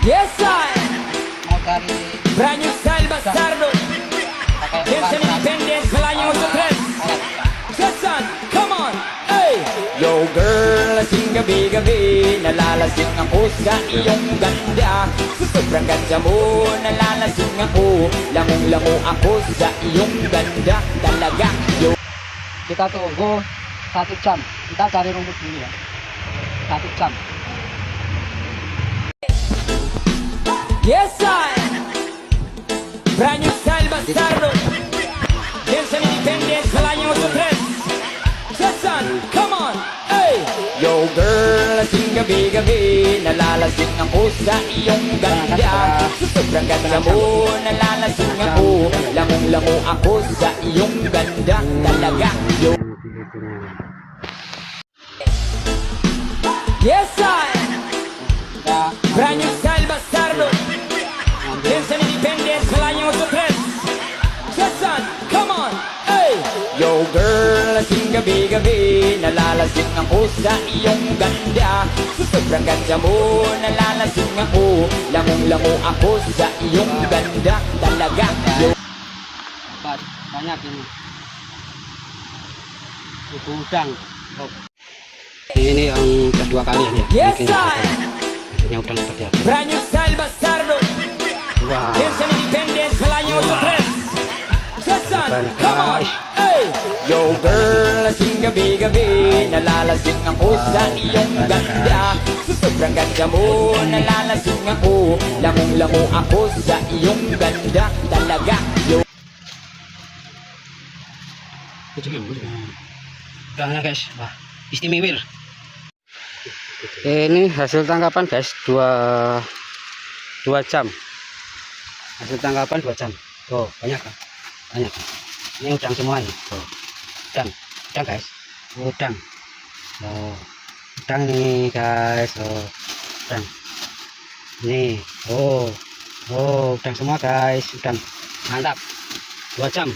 Yes, I. Mau cari Brand new style bastardo. pakai Dance and independence, Pelayo sa tres. Yes, son, come on. Hey. Yo, girl, lasing gabi-gabi. Nalalasing ako sa iyong ganda. Sa sobrang ganda mo, nalalasing ako. Lamong-lamo ako sa iyong ganda. Talaga, yo. kita tunggu 1 jam. Kita cari rumput dulu ya. 1 jam. Yes, I. Brand new style bastardo. Dance and independence, Pelayo sa tres. Yes, son, come on. Hey. Yo, girl, lasing gabi-gabi. Nalalasing ako sa iyong ganda. Sa sobrang ganda mo, nalalasing ako. Lamong-lamo ako sa iyong ganda. Talaga, yo. Yes, I. Kita Brand new style bastardo. Dance and independence, Pelayo sa tres. Yes, son, come on. Hey. Yo, girl, lasing gabi-gabi. Nalalasing ako sa iyong ganda. Sa sobrang ganda mo, nalalasing ako. Lamong-lamo ako sa iyong ganda. Talaga, yo. banyak ini. Itu udang. Oh. Ini yang kedua kali ya. Yes, I. Yang udang seperti apa? Brand new style bastardo. Wah, Dance and independence, Pelayo sa tres. Yes, son, come on. Hey. Yo, girl, lasing gabi-gabi. Nalalasing ako sa iyong ganda. Sa sobrang ganda mo, nalalasing ako. Lamong-lamo ako sa iyong ganda. Talaga, yo. udangnya guys, wah istimewa. Ini hasil tangkapan guys, 2 jam. Hasil tangkapan 2 jam. Tuh banyak kan? Banyak. Ini udang semua ini. Tuh udang guys, udang. Oh, udang nih guys. Oh, udang. Nih, oh udang semua guys, udang. Mantap. 2 jam.